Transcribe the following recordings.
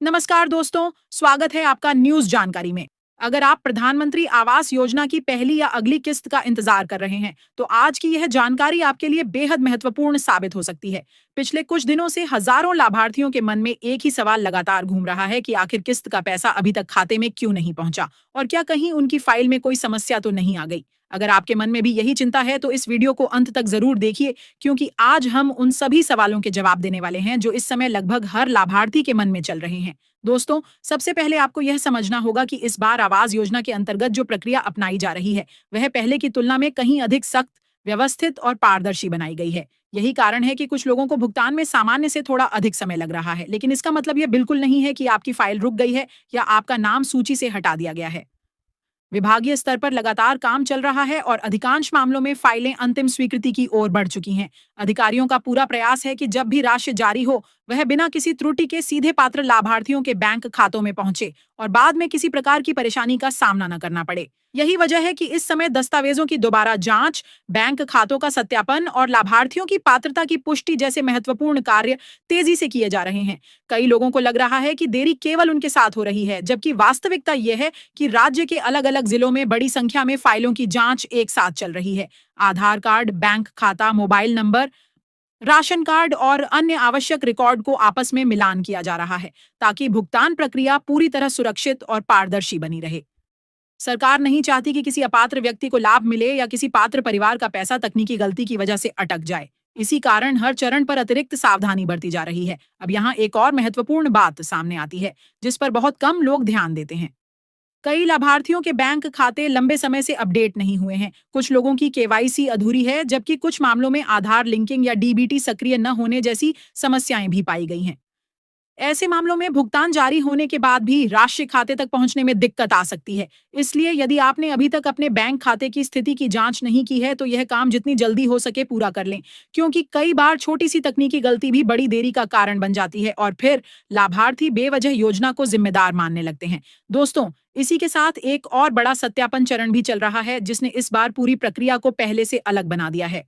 नमस्कार दोस्तों, स्वागत है आपका न्यूज जानकारी में। अगर आप प्रधानमंत्री आवास योजना की पहली या अगली किस्त का इंतजार कर रहे हैं, तो आज की यह जानकारी आपके लिए बेहद महत्वपूर्ण साबित हो सकती है। पिछले कुछ दिनों से हजारों लाभार्थियों के मन में एक ही सवाल लगातार घूम रहा है कि आखिर किस्त का पैसा अभी तक खाते में क्यों नहीं पहुंचा और क्या कहीं उनकी फाइल में कोई समस्या तो नहीं आ गई। अगर आपके मन में भी यही चिंता है तो इस वीडियो को अंत तक जरूर देखिए, क्योंकि आज हम उन सभी सवालों के जवाब देने वाले हैं जो इस समय लगभग हर लाभार्थी के मन में चल रहे हैं। दोस्तों, सबसे पहले आपको यह समझना होगा कि इस बार आवास योजना के अंतर्गत जो प्रक्रिया अपनाई जा रही है, वह पहले की तुलना में कहीं अधिक सख्त, व्यवस्थित और पारदर्शी बनाई गई है। यही कारण है कि कुछ लोगों को भुगतान में सामान्य से थोड़ा अधिक समय लग रहा है, लेकिन इसका मतलब यह बिल्कुल नहीं है कि आपकी फाइल रुक गई है या आपका नाम सूची से हटा दिया गया है। विभागीय स्तर पर लगातार काम चल रहा है और अधिकांश मामलों में फाइलें अंतिम स्वीकृति की ओर बढ़ चुकी हैं। अधिकारियों का पूरा प्रयास है कि जब भी राशि जारी हो, वह बिना किसी त्रुटि के सीधे पात्र लाभार्थियों के बैंक खातों में पहुंचे और बाद में किसी प्रकार की परेशानी का सामना न करना पड़े। यही वजह है कि इस समय दस्तावेजों की दोबारा जांच, बैंक खातों का सत्यापन और लाभार्थियों की पात्रता की पुष्टि जैसे महत्वपूर्ण कार्य तेजी से किए जा रहे हैं। कई लोगों को लग रहा है कि देरी केवल उनके साथ हो रही है, जबकि वास्तविकता यह है कि राज्य के अलग-अलग जिलों में बड़ी संख्या में फाइलों की जांच एक साथ चल रही है। आधार कार्ड, बैंक खाता, मोबाइल नंबर, राशन कार्ड और अन्य आवश्यक रिकॉर्ड को आपस में मिलान किया जा रहा है, ताकि भुगतान प्रक्रिया पूरी तरह सुरक्षित और पारदर्शी बनी रहे। सरकार नहीं चाहती कि किसी अपात्र व्यक्ति को लाभ मिले या किसी पात्र परिवार का पैसा तकनीकी गलती की वजह से अटक जाए। इसी कारण हर चरण पर अतिरिक्त सावधानी बरती जा रही है। अब यहाँ एक और महत्वपूर्ण बात सामने आती है, जिस पर बहुत कम लोग ध्यान देते हैं। कई लाभार्थियों के बैंक खाते लंबे समय से अपडेट नहीं हुए हैं। कुछ लोगों की केवाईसी अधूरी है, जबकि कुछ मामलों में आधार लिंकिंग या डीबीटी सक्रिय न होने जैसी समस्याएं भी पाई गई हैं। ऐसे मामलों में भुगतान जारी होने के बाद भी राशि खाते तक पहुंचने में दिक्कत आ सकती है। इसलिए यदि आपने अभी तक अपने बैंक खाते की स्थिति की जांच नहीं की है, तो यह काम जितनी जल्दी हो सके पूरा कर लें, क्योंकि कई बार छोटी सी तकनीकी गलती भी बड़ी देरी का कारण बन जाती है और फिर लाभार्थी बेवजह योजना को जिम्मेदार मानने लगते हैं। दोस्तों, इसी के साथ एक और बड़ा सत्यापन चरण भी चल रहा है, जिसने इस बार पूरी प्रक्रिया को पहले से अलग बना दिया है।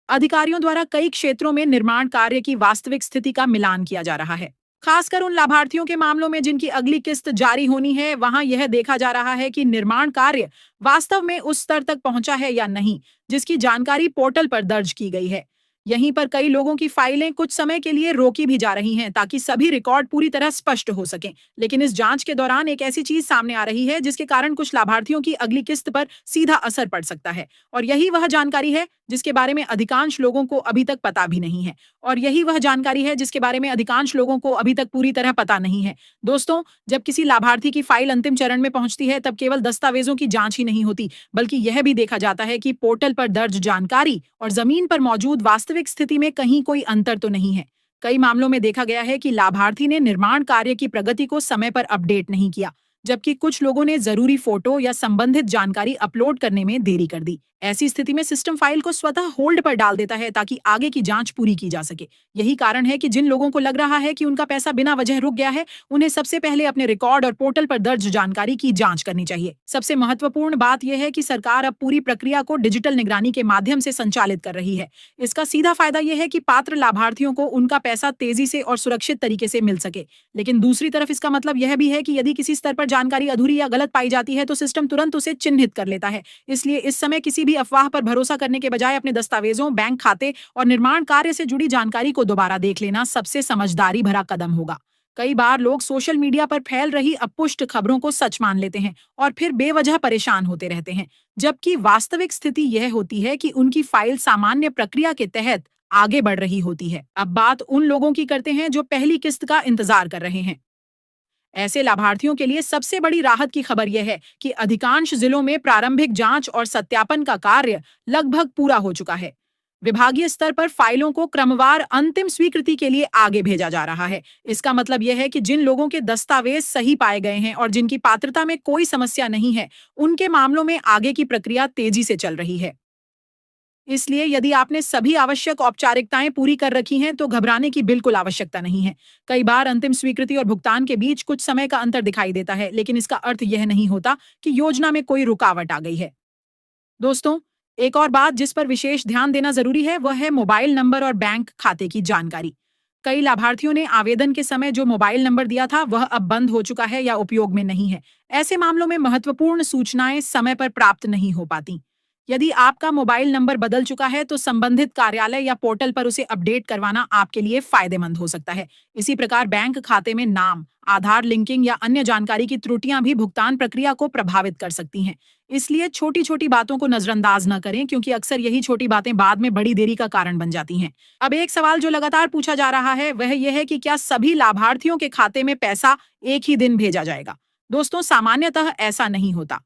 अधिकारियों द्वारा कई क्षेत्रों में निर्माण कार्य की वास्तविक स्थिति का मिलान किया जा रहा है। खासकर उन लाभार्थियों के मामलों में जिनकी अगली किस्त जारी होनी है, वहां यह देखा जा रहा है कि निर्माण कार्य वास्तव में उस स्तर तक पहुंचा है या नहीं, जिसकी जानकारी पोर्टल पर दर्ज की गई है। यहीं पर कई लोगों की फाइलें कुछ समय के लिए रोकी भी जा रही हैं, ताकि सभी रिकॉर्ड पूरी तरह स्पष्ट हो सकें। लेकिन इस जांच के दौरान एक ऐसी चीज सामने आ रही है जिसके कारण कुछ लाभार्थियों की अगली किस्त पर सीधा असर पड़ सकता है, और यही वह जानकारी है जिसके बारे में अधिकांश लोगों को अभी तक पता भी नहीं है। और यही वह जानकारी है जिसके बारे में अधिकांश लोगों को अभी तक पूरी तरह पता नहीं है। दोस्तों, जब किसी लाभार्थी की फाइल अंतिम चरण में पहुंचती है, तब केवल दस्तावेजों की जांच ही नहीं होती, बल्कि यह भी देखा जाता है कि पोर्टल पर दर्ज जानकारी और जमीन पर मौजूद वास्तविक स्थिति में कहीं कोई अंतर तो नहीं है। कई मामलों में देखा गया है कि लाभार्थी ने निर्माण कार्य की प्रगति को समय पर अपडेट नहीं किया, जबकि कुछ लोगों ने जरूरी फोटो या संबंधित जानकारी अपलोड करने में देरी कर दी। ऐसी स्थिति में सिस्टम फाइल को स्वतः होल्ड पर डाल देता है, ताकि आगे की जांच पूरी की जा सके। यही कारण है कि जिन लोगों को लग रहा है कि उनका पैसा बिना वजह रुक गया है, उन्हें सबसे पहले अपने रिकॉर्ड और पोर्टल पर दर्ज जानकारी की जांच करनी चाहिए। सबसे महत्वपूर्ण बात यह है कि सरकार अब पूरी प्रक्रिया को डिजिटल निगरानी के माध्यम से संचालित कर रही है। इसका सीधा फायदा यह है कि पात्र लाभार्थियों को उनका पैसा तेजी से और सुरक्षित तरीके से मिल सके। लेकिन दूसरी तरफ इसका मतलब यह भी है कि यदि किसी स्तर पर जानकारी अधूरी या गलत पाई जाती है, तो सिस्टम तुरंत उसे चिन्हित कर लेता है। इसलिए इस समय किसी भी अफवाह पर भरोसा करने के बजाय अपने दस्तावेजों, बैंक खाते और निर्माण कार्य से जुड़ी जानकारी को दोबारा देख लेना सबसे समझदारी भरा कदम होगा। कई बार लोग सोशल मीडिया पर फैल रही अपुष्ट खबरों को सच मान लेते हैं और फिर बेवजह परेशान होते रहते हैं, जबकि वास्तविक स्थिति यह होती है कि उनकी फाइल सामान्य प्रक्रिया के तहत आगे बढ़ रही होती है। अब बात उन लोगों की करते हैं जो पहली किस्त का इंतजार कर रहे हैं। ऐसे लाभार्थियों के लिए सबसे बड़ी राहत की खबर यह है कि अधिकांश जिलों में प्रारंभिक जांच और सत्यापन का कार्य लगभग पूरा हो चुका है। विभागीय स्तर पर फाइलों को क्रमवार अंतिम स्वीकृति के लिए आगे भेजा जा रहा है। इसका मतलब यह है कि जिन लोगों के दस्तावेज सही पाए गए हैं और जिनकी पात्रता में कोई समस्या नहीं है, उनके मामलों में आगे की प्रक्रिया तेजी से चल रही है। इसलिए यदि आपने सभी आवश्यक औपचारिकताएं पूरी कर रखी हैं, तो घबराने की बिल्कुल आवश्यकता नहीं है। कई बार अंतिम स्वीकृति और भुगतान के बीच कुछ समय का अंतर दिखाई देता है, लेकिन इसका अर्थ यह नहीं होता कि योजना में कोई रुकावट आ गई है। दोस्तों, एक और बात जिस पर विशेष ध्यान देना जरूरी है, वह है मोबाइल नंबर और बैंक खाते की जानकारी। कई लाभार्थियों ने आवेदन के समय जो मोबाइल नंबर दिया था वह अब बंद हो चुका है या उपयोग में नहीं है। ऐसे मामलों में महत्वपूर्ण सूचनाएं समय पर प्राप्त नहीं हो पाती। यदि आपका मोबाइल नंबर बदल चुका है तो संबंधित कार्यालय या पोर्टल पर उसे अपडेट करवाना आपके लिए फायदेमंद हो सकता है। इसी प्रकार बैंक खाते में नाम, आधार लिंकिंग या अन्य जानकारी की त्रुटियां भी भुगतान प्रक्रिया को प्रभावित कर सकती हैं। इसलिए छोटी-छोटी बातों को नजरअंदाज न करें, क्योंकि अक्सर यही छोटी बातें बाद में बड़ी देरी का कारण बन जाती हैं। अब एक सवाल जो लगातार पूछा जा रहा है वह यह है कि क्या सभी लाभार्थियों के खाते में पैसा एक ही दिन भेजा जाएगा? दोस्तों, सामान्यतः ऐसा नहीं होता।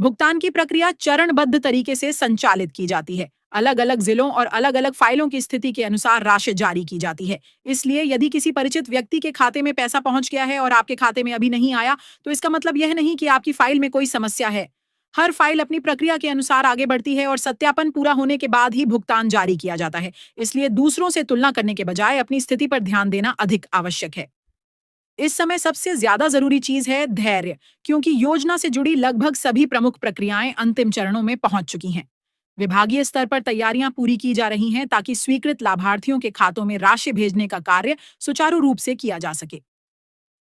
भुगतान की प्रक्रिया चरणबद्ध तरीके से संचालित की जाती है। अलग-अलग जिलों और अलग-अलग फाइलों की स्थिति के अनुसार राशि जारी की जाती है। इसलिए यदि किसी परिचित व्यक्ति के खाते में पैसा पहुंच गया है और आपके खाते में अभी नहीं आया, तो इसका मतलब यह नहीं कि आपकी फाइल में कोई समस्या है। हर फाइल अपनी प्रक्रिया के अनुसार आगे बढ़ती है और सत्यापन पूरा होने के बाद ही भुगतान जारी किया जाता है। इसलिए दूसरों से तुलना करने के बजाय अपनी स्थिति पर ध्यान देना अधिक आवश्यक है। इस समय सबसे ज्यादा जरूरी चीज है धैर्य, क्योंकि योजना से जुड़ी लगभग सभी प्रमुख प्रक्रियाएं अंतिम चरणों में पहुंच चुकी हैं। विभागीय स्तर पर तैयारियां पूरी की जा रही हैं ताकि स्वीकृत लाभार्थियों के खातों में राशि भेजने का कार्य सुचारू रूप से किया जा सके।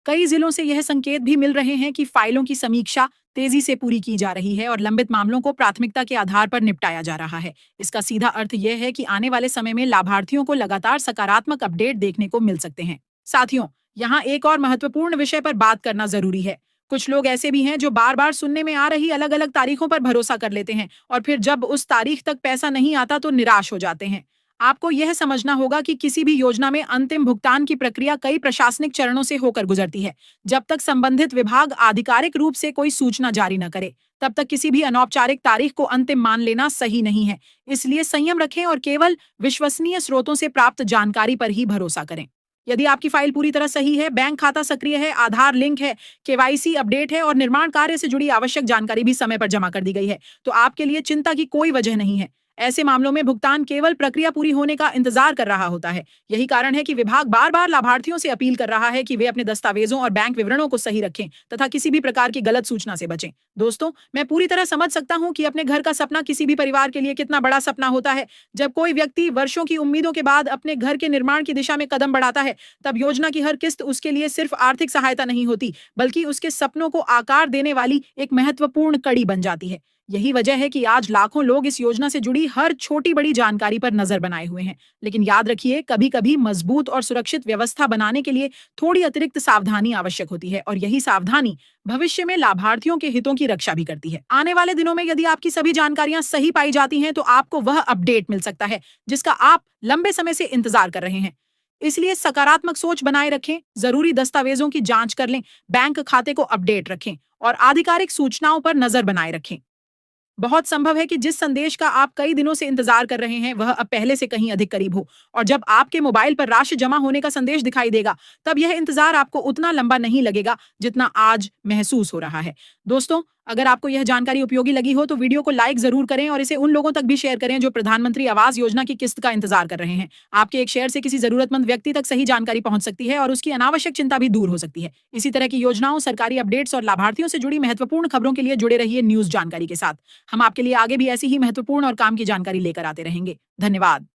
कई जिलों से यह संकेत भी मिल रहे हैं कि फाइलों की समीक्षा तेजी से पूरी की जा रही है और लंबित मामलों को प्राथमिकता के आधार पर निपटाया जा रहा है। इसका सीधा अर्थ यह है कि आने वाले समय में लाभार्थियों को लगातार सकारात्मक अपडेट देखने को मिल सकते हैं। साथियों, यहाँ एक और महत्वपूर्ण विषय पर बात करना जरूरी है। कुछ लोग ऐसे भी हैं जो बार बार सुनने में आ रही अलग अलग तारीखों पर भरोसा कर लेते हैं और फिर जब उस तारीख तक पैसा नहीं आता तो निराश हो जाते हैं। आपको यह समझना होगा कि किसी भी योजना में अंतिम भुगतान की प्रक्रिया कई प्रशासनिक चरणों से होकर गुजरती है। जब तक संबंधित विभाग आधिकारिक रूप से कोई सूचना जारी न करे, तब तक किसी भी अनौपचारिक तारीख को अंतिम मान लेना सही नहीं है। इसलिए संयम रखें और केवल विश्वसनीय स्रोतों से प्राप्त जानकारी पर ही भरोसा करें। यदि आपकी फाइल पूरी तरह सही है, बैंक खाता सक्रिय है, आधार लिंक है, केवाईसी अपडेट है और निर्माण कार्य से जुड़ी आवश्यक जानकारी भी समय पर जमा कर दी गई है, तो आपके लिए चिंता की कोई वजह नहीं है। ऐसे मामलों में भुगतान केवल प्रक्रिया पूरी होने का इंतजार कर रहा होता है। यही कारण है कि विभाग बार बार लाभार्थियों से अपील कर रहा है कि वे अपने दस्तावेजों और बैंक विवरणों को सही रखें तथा किसी भी प्रकार की गलत सूचना से बचें। दोस्तों, मैं पूरी तरह समझ सकता हूं कि अपने घर का सपना किसी भी परिवार के लिए कितना बड़ा सपना होता है। जब कोई व्यक्ति वर्षों की उम्मीदों के बाद अपने घर के निर्माण की दिशा में कदम बढ़ाता है, तब योजना की हर किस्त उसके लिए सिर्फ आर्थिक सहायता नहीं होती, बल्कि उसके सपनों को आकार देने वाली एक महत्वपूर्ण कड़ी बन जाती है। यही वजह है कि आज लाखों लोग इस योजना से जुड़ी हर छोटी बड़ी जानकारी पर नजर बनाए हुए हैं। लेकिन याद रखिए, कभी-कभी मजबूत और सुरक्षित व्यवस्था बनाने के लिए थोड़ी अतिरिक्त सावधानी आवश्यक होती है और यही सावधानी भविष्य में लाभार्थियों के हितों की रक्षा भी करती है। आने वाले दिनों में यदि आपकी सभी जानकारियां सही पाई जाती हैं, तो आपको वह अपडेट मिल सकता है जिसका आप लंबे समय से इंतजार कर रहे हैं। इसलिए सकारात्मक सोच बनाए रखें, जरूरी दस्तावेजों की जांच कर लें, बैंक खाते को अपडेट रखें और आधिकारिक सूचनाओं पर नजर बनाए रखें। बहुत संभव है कि जिस संदेश का आप कई दिनों से इंतजार कर रहे हैं वह अब पहले से कहीं अधिक करीब हो, और जब आपके मोबाइल पर राशि जमा होने का संदेश दिखाई देगा, तब यह इंतजार आपको उतना लंबा नहीं लगेगा जितना आज महसूस हो रहा है। दोस्तों, अगर आपको यह जानकारी उपयोगी लगी हो तो वीडियो को लाइक जरूर करें और इसे उन लोगों तक भी शेयर करें जो प्रधानमंत्री आवास योजना की किस्त का इंतजार कर रहे हैं। आपके एक शेयर से किसी जरूरतमंद व्यक्ति तक सही जानकारी पहुंच सकती है और उसकी अनावश्यक चिंता भी दूर हो सकती है। इसी तरह की योजनाओं, सरकारी अपडेट्स और लाभार्थियों से जुड़ी महत्वपूर्ण खबरों के लिए जुड़े रहिए न्यूज जानकारी के साथ। हम आपके लिए आगे भी ऐसी ही महत्वपूर्ण और काम की जानकारी लेकर आते रहेंगे। धन्यवाद।